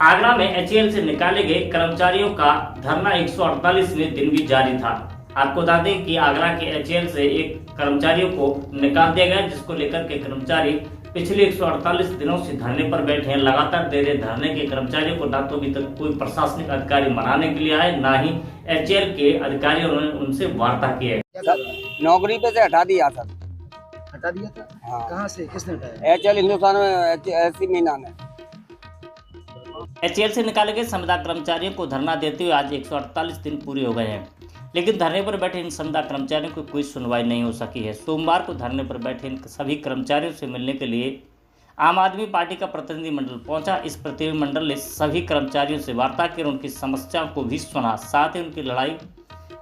आगरा में एचएएल से निकाले गए कर्मचारियों का धरना 148वें दिन भी जारी था। आपको बता दें कि आगरा के एचएएल से एक कर्मचारियों को निकाल दिया गया, जिसको लेकर के कर्मचारी पिछले 148 दिनों से धरने पर बैठे हैं। लगातार दे रहे धरने के कर्मचारियों को ना तो अभी तक कोई प्रशासनिक अधिकारी मनाने के लिए आए, ना ही एचएएल के अधिकारियों ने उनसे वार्ता की है। नौकरी पे से हटा दिया सर। हटा दिया था? हाँ। कहाँ से, किसने हटाया? एचएएल हिंदुस्तान में ऐसी मीना ने। एचएएल से निकाले गए संविदा कर्मचारियों को धरना देते हुए आज 148 दिन पूरे हो गए हैं, लेकिन धरने पर बैठे इन संविदा कर्मचारियों को कोई सुनवाई नहीं हो सकी है। सोमवार को धरने पर बैठे इन सभी कर्मचारियों से मिलने के लिए आम आदमी पार्टी का प्रतिनिधिमंडल पहुंचा। इस प्रतिनिधिमंडल ने सभी कर्मचारियों से वार्ता की और उनकी समस्याओं को भी सुना, साथ ही उनकी लड़ाई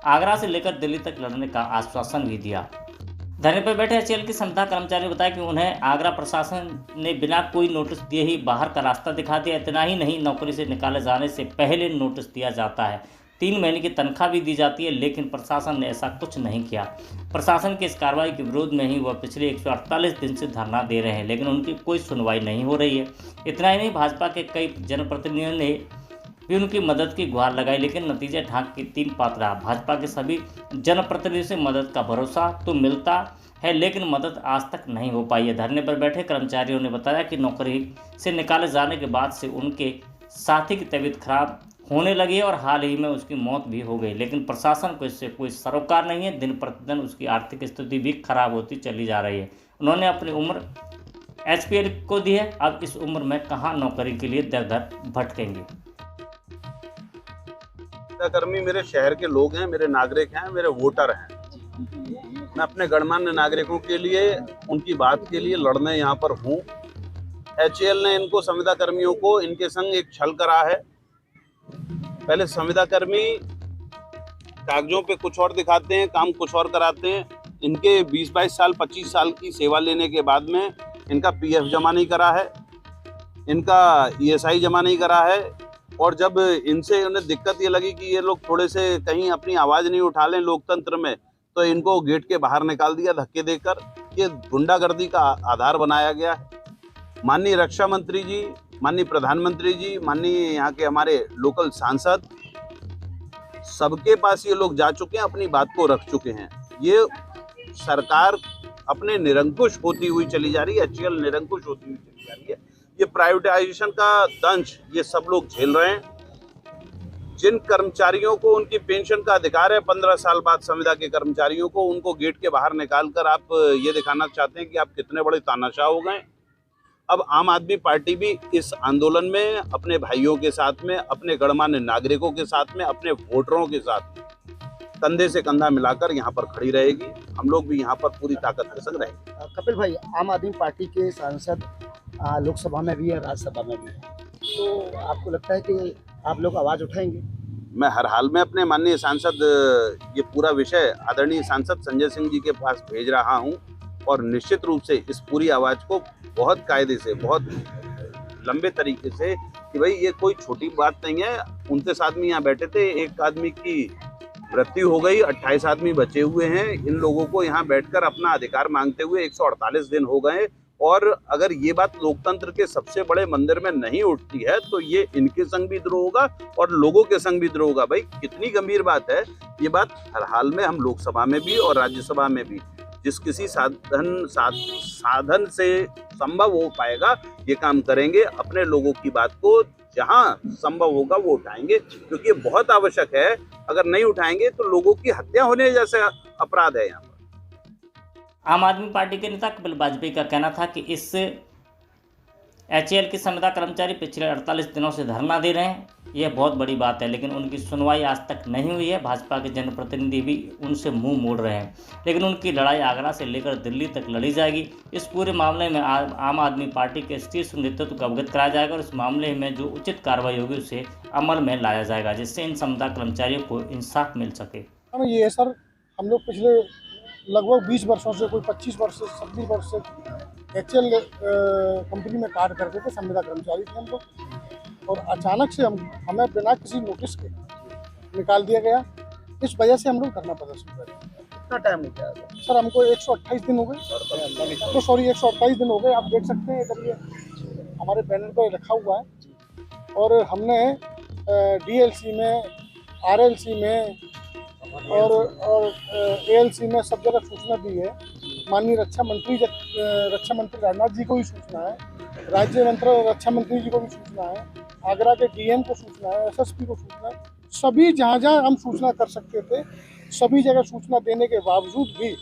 आगरा से लेकर दिल्ली तक लड़ने का आश्वासन भी दिया। धरने पर बैठे एचएएल के संविदा कर्मचारी ने बताया कि उन्हें आगरा प्रशासन ने बिना कोई नोटिस दिए ही बाहर का रास्ता दिखा दिया। इतना ही नहीं, नौकरी से निकाले जाने से पहले नोटिस दिया जाता है, 3 महीने की तनख्वाह भी दी जाती है, लेकिन प्रशासन ने ऐसा कुछ नहीं किया। प्रशासन की इस कार्रवाई के विरोध में ही वह पिछले 148 दिन से धरना दे रहे हैं, लेकिन उनकी कोई सुनवाई नहीं हो रही है। इतना ही नहीं, भाजपा के कई जनप्रतिनिधियों ने भी उनकी मदद की गुहार लगाई, लेकिन नतीजा ढाक की 3 पात रहा। भाजपा के सभी जनप्रतिनिधियों से मदद का भरोसा तो मिलता है, लेकिन मदद आज तक नहीं हो पाई है। धरने पर बैठे कर्मचारियों ने बताया कि नौकरी से निकाले जाने के बाद से उनके साथी की तबीयत खराब होने लगी है और हाल ही में उसकी मौत भी हो गई, लेकिन प्रशासन को इससे कोई सरोकार नहीं है। दिन प्रतिदिन उसकी आर्थिक स्थिति भी खराब होती चली जा रही है। उन्होंने अपनी उम्र एचपीएल को दी है, अब इस उम्र में कहाँ नौकरी के लिए दर दर भटकेंगे। कर्मी मेरे शहर के लोग हैं, मेरे नागरिक हैं, मेरे वोटर हैं। मैं अपने गणमान्य नागरिकों के लिए, उनकी बात के लिए लड़ने यहाँ पर हूँ। एचएएल ने इनको संविदा कर्मियों को इनके संग एक छल करा है। पहले संविदा कर्मी कागजों पे कुछ और दिखाते हैं, काम कुछ और कराते हैं। इनके 20-22 साल 25 साल की सेवा लेने के बाद में इनका पीएफ जमा नहीं करा है, इनका ईएसआई जमा नहीं करा है, और जब इनसे उन्हें दिक्कत ये लगी कि ये लोग थोड़े से कहीं अपनी आवाज़ नहीं उठा लें लोकतंत्र में, तो इनको गेट के बाहर निकाल दिया धक्के देकर। ये गुंडागर्दी का आधार बनाया गया है। माननीय रक्षा मंत्री जी, माननीय प्रधानमंत्री जी, माननीय यहाँ के हमारे लोकल सांसद, सबके पास ये लोग जा चुके हैं, अपनी बात को रख चुके हैं। ये सरकार अपने निरंकुश होती हुई चली जा रही है, एचएएल निरंकुश होती हुई चली जा रही है। ये प्राइवेटाइजेशन का दंश ये सब लोग झेल रहे हैं। जिन कर्मचारियों को उनकी पेंशन का अधिकार है 15 साल बाद, संविदा के कर्मचारियों को, उनको गेट के बाहर निकालकर आप ये दिखाना चाहते हैं कि आप कितने बड़े तानाशाह हो गए। अब आम आदमी पार्टी भी इस आंदोलन में अपने भाइयों के साथ में, अपने गणमान्य नागरिकों के साथ में, अपने वोटरों के साथ में कंधे से कंधा मिलाकर यहाँ पर खड़ी रहेगी। हम लोग भी यहाँ पर पूरी ताकत के संग रहेंगे। कपिल भाई, आम आदमी पार्टी के सांसद लोकसभा में भी है, राज्यसभा में भी है, तो आपको लगता है कि आप लोग आवाज़ उठाएंगे? मैं हर हाल में अपने माननीय सांसद, ये पूरा विषय आदरणीय सांसद संजय सिंह जी के पास भेज रहा हूँ, और निश्चित रूप से इस पूरी आवाज़ को बहुत कायदे से, बहुत लंबे तरीके से, कि भाई ये कोई छोटी बात नहीं है। 29 आदमी यहाँ बैठे थे, एक आदमी की मृत्यु हो गई, 28 आदमी बचे हुए हैं। इन लोगों को यहाँ बैठकर अपना अधिकार मांगते हुए 148 दिन हो गए, और अगर ये बात लोकतंत्र के सबसे बड़े मंदिर में नहीं उठती है, तो ये इनके संग भी द्रोह होगा और लोगों के संग भी द्रोह होगा। भाई कितनी गंभीर बात है ये बात। हर हाल में हम लोकसभा में भी और राज्यसभा में भी जिस किसी साधन से संभव हो पाएगा ये काम करेंगे। अपने लोगों की बात को जहां संभव होगा वो उठाएंगे, क्योंकि ये बहुत आवश्यक है। अगर नहीं उठाएंगे तो लोगों की हत्या होने जैसे अपराध है यहाँ पर। आम आदमी पार्टी के नेता कपिल वाजपेयी का कहना था कि इस एचएएल के संविदा कर्मचारी पिछले 48 दिनों से धरना दे रहे हैं, यह बहुत बड़ी बात है, लेकिन उनकी सुनवाई आज तक नहीं हुई है। भाजपा के जनप्रतिनिधि भी उनसे मुंह मोड़ रहे हैं, लेकिन उनकी लड़ाई आगरा से लेकर दिल्ली तक लड़ी जाएगी। इस पूरे मामले में आम आदमी पार्टी के शीर्ष नेतृत्व को अवगत कराया जाएगा और इस मामले में जो उचित कार्रवाई होगी उसे अमल में लाया जाएगा, जिससे इन संविदा कर्मचारियों को इंसाफ मिल सके। ये है सर, हम लोग पिछले लगभग 20 वर्षों से, कोई 25 वर्ष से, 26 वर्ष से एचएएल कंपनी में कार्य करते थे, संविदा कर्मचारी थे हम लोग, और अचानक से हमें बिना किसी नोटिस के निकाल दिया गया। इस वजह से हम लोग धरना प्रदर्शन कर रहे हैं। कितना टाइम हो गया सर? हमको 128 दिन हो गए, 128 दिन हो गए। आप देख सकते हैं, इधर ये हमारे बैनर पर रखा हुआ है, और हमने डीएलसी में, आरएलसी में और एएलसी में सब जगह सूचना दी है। माननीय रक्षा मंत्री राजनाथ जी को भी सूचना है, राज्य मंत्री रक्षा मंत्री जी को भी सूचना है, आगरा के डीएम को सूचना है, एसएसपी को सूचना है। सभी जहाँ जहाँ हम सूचना कर सकते थे सभी जगह सूचना देने के बावजूद भी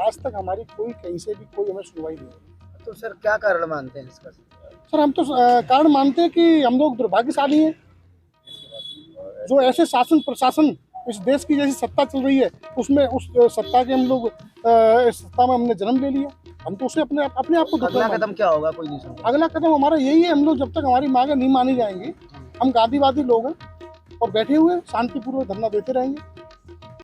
आज तक हमारी कहीं से भी कोई हमें सुनवाई नहीं हुई। तो सर क्या कारण मानते हैं इसका? सर हम तो कारण मानते हैं कि हम लोग दुर्भाग्यशाली हैं, जो ऐसे शासन प्रशासन इस देश की जैसी सत्ता चल रही है उसमें उस सत्ता के हम लोग इस सत्ता में हमने जन्म ले लिया। हम तो उसे अपने आप को अगला कदम क्या होगा? कोई नहीं सुनता। अगला कदम हमारा यही है, हम लोग जब तक हमारी मांगें नहीं मानी जाएंगी, हम गांधीवादी लोग हैं और बैठे हुए शांतिपूर्वक धरना देते रहेंगे।